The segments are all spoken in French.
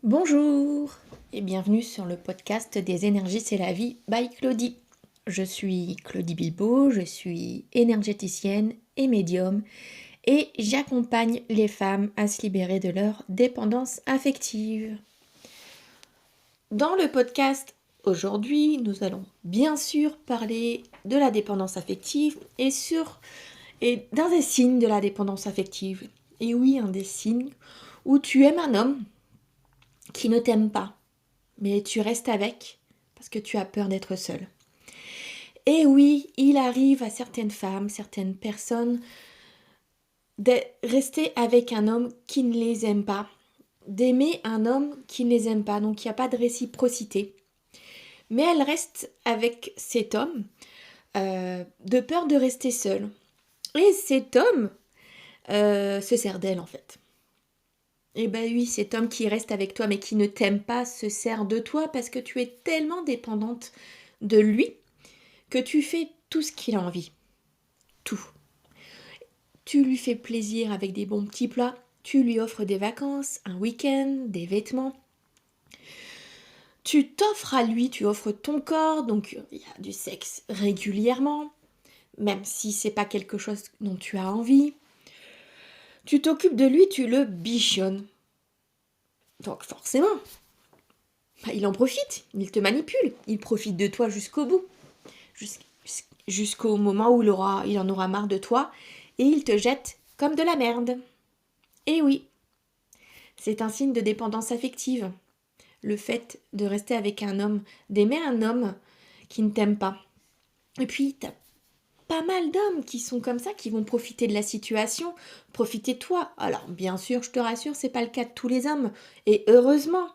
Bonjour et bienvenue sur le podcast des énergies c'est la vie by Claudie. Je suis Claudie Bilbaud, je suis énergéticienne et médium et j'accompagne les femmes à se libérer de leur dépendance affective. Dans le podcast aujourd'hui, nous allons bien sûr parler de la dépendance affective et d'un des signes de la dépendance affective. Et oui, un des signes où tu aimes un homme qui ne t'aime pas, mais tu restes avec parce que tu as peur d'être seule. Et oui, il arrive à certaines femmes, certaines personnes, de rester avec un homme qui ne les aime pas, d'aimer un homme qui ne les aime pas, donc il n'y a pas de réciprocité. Mais elles restent avec cet homme de peur de rester seule. Et cet homme se sert d'elle en fait. Et ben oui, cet homme qui reste avec toi mais qui ne t'aime pas se sert de toi parce que tu es tellement dépendante de lui que tu fais tout ce qu'il a envie. Tout. Tu lui fais plaisir avec des bons petits plats, tu lui offres des vacances, un week-end, des vêtements. Tu t'offres à lui, tu offres ton corps, donc il y a du sexe régulièrement, même si c'est pas quelque chose dont tu as envie. Tu t'occupes de lui, tu le bichonnes. Donc forcément, il en profite, il te manipule, il profite de toi jusqu'au bout, jusqu'au moment où il en aura marre de toi et il te jette comme de la merde. Et oui, c'est un signe de dépendance affective. Le fait de rester avec un homme, d'aimer un homme qui ne t'aime pas. Et puis, t'as pas mal d'hommes qui sont comme ça, qui vont profiter de la situation, profiter de toi. Alors, bien sûr, je te rassure, c'est pas le cas de tous les hommes. Et heureusement,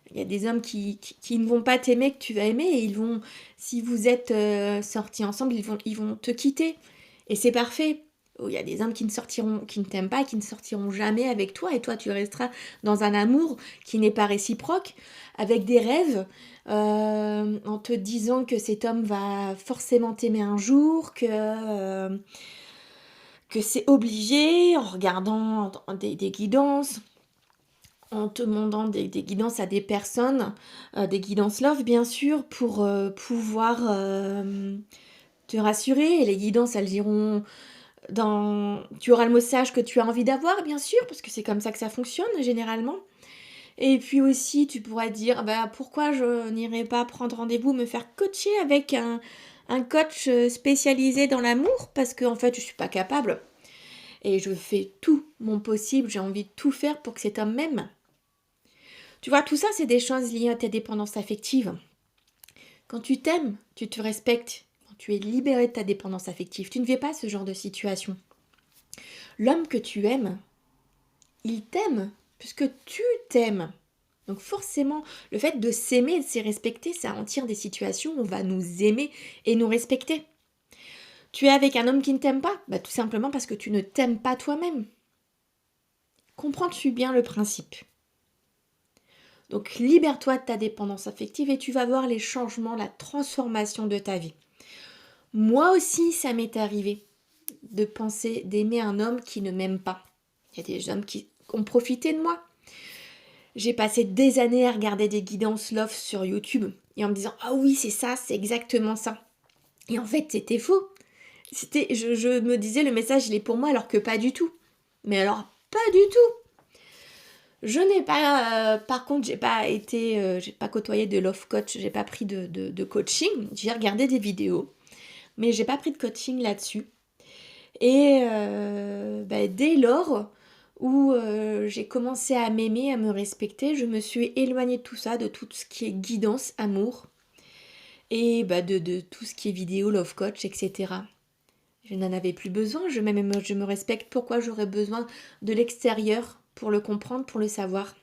il y a des hommes qui ne vont pas t'aimer, que tu vas aimer, et ils vont, si vous êtes sortis ensemble, ils vont te quitter. Et c'est parfait. Il y a des hommes qui ne t'aiment pas, qui ne sortiront jamais avec toi, et toi tu resteras dans un amour qui n'est pas réciproque, avec des rêves, en te disant que cet homme va forcément t'aimer un jour, que c'est obligé, en regardant des guidances, en te demandant des guidances à des personnes, des guidances love bien sûr, pour pouvoir te rassurer. Et les guidances, elles iront dans... Tu auras le message que tu as envie d'avoir, bien sûr, parce que c'est comme ça que ça fonctionne généralement. Et puis aussi, tu pourras dire, bah, pourquoi je n'irai pas prendre rendez-vous, me faire coacher avec un coach spécialisé dans l'amour, parce qu'en fait, je suis pas capable. Et je fais tout mon possible, j'ai envie de tout faire pour que cet homme m'aime. Tu vois, tout ça, c'est des choses liées à ta dépendance affective. Quand tu t'aimes, tu te respectes, quand tu es libéré de ta dépendance affective, tu ne fais pas ce genre de situation. L'homme que tu aimes, il t'aime, puisque tu t'aimes. Donc forcément, le fait de s'aimer et de se respecter, ça en tire des situations où on va nous aimer et nous respecter. Tu es avec un homme qui ne t'aime pas, bah, tout simplement parce que tu ne t'aimes pas toi-même. Comprends-tu bien le principe? Donc libère-toi de ta dépendance affective et tu vas voir les changements, la transformation de ta vie. Moi aussi, ça m'est arrivé de penser, d'aimer un homme qui ne m'aime pas. Il y a des hommes qui ont profité de moi. J'ai passé des années à regarder des guidances love sur YouTube et en me disant ah oui c'est ça, c'est exactement ça. Et en fait c'était faux. Je me disais le message il est pour moi alors que pas du tout. Mais alors pas du tout. Je n'ai pas, par contre j'ai pas côtoyé de love coach, j'ai pas pris de coaching. J'ai regardé des vidéos, mais j'ai pas pris de coaching là-dessus. Et dès lors où j'ai commencé à m'aimer, à me respecter, je me suis éloignée de tout ça, de tout ce qui est guidance, amour, et de tout ce qui est vidéo, love coach, etc. Je n'en avais plus besoin, je me respecte. Pourquoi j'aurais besoin de l'extérieur pour le comprendre, pour le savoir?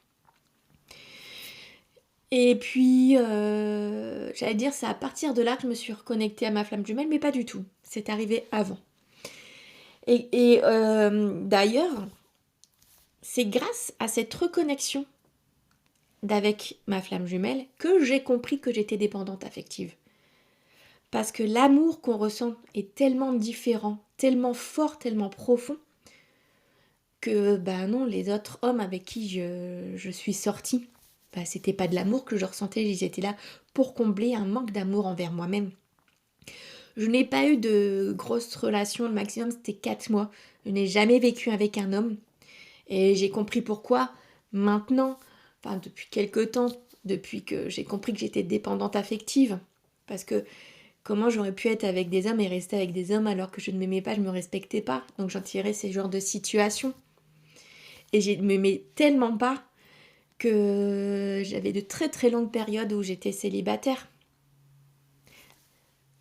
Et puis, j'allais dire, c'est à partir de là que je me suis reconnectée à ma flamme jumelle, mais pas du tout. C'est arrivé avant. D'ailleurs, c'est grâce à cette reconnexion d'avec ma flamme jumelle que j'ai compris que j'étais dépendante affective. Parce que l'amour qu'on ressent est tellement différent, tellement fort, tellement profond, que bah non, les autres hommes avec qui je suis sortie, c'était pas de l'amour que je ressentais, j'étais là pour combler un manque d'amour envers moi-même. Je n'ai pas eu de grosses relations, le maximum c'était 4 mois. Je n'ai jamais vécu avec un homme et j'ai compris pourquoi maintenant, depuis quelque temps, depuis que j'ai compris que j'étais dépendante affective. Parce que comment j'aurais pu être avec des hommes et rester avec des hommes alors que je ne m'aimais pas, je ne me respectais pas. Donc j'en tirais ces genres de situations. Et je ne m'aimais tellement pas que j'avais de très très longues périodes où j'étais célibataire.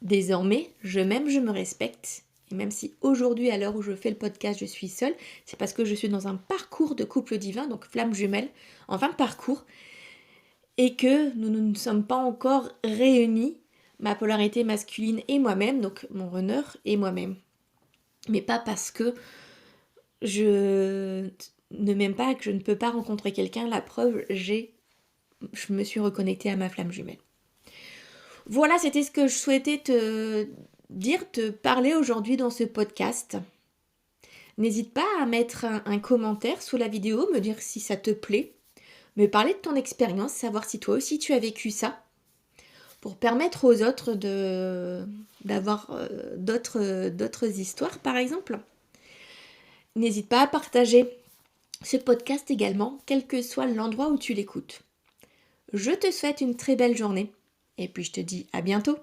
Désormais, je m'aime, je me respecte. Et même si aujourd'hui, à l'heure où je fais le podcast, je suis seule, c'est parce que je suis dans un parcours de couple divin, donc flamme jumelle, en fin de parcours, et que nous ne nous sommes pas encore réunis, ma polarité masculine et moi-même, donc mon runner et moi-même. Mais pas parce que je ne m'aime pas, que je ne peux pas rencontrer quelqu'un. La preuve, je me suis reconnectée à ma flamme jumelle. Voilà, c'était ce que je souhaitais te dire, te parler aujourd'hui dans ce podcast. N'hésite pas à mettre un commentaire sous la vidéo, me dire si ça te plaît, me parler de ton expérience, savoir si toi aussi tu as vécu ça, pour permettre aux autres d'avoir d'autres histoires par exemple. N'hésite pas à partager ce podcast également, quel que soit l'endroit où tu l'écoutes. Je te souhaite une très belle journée et puis je te dis à bientôt.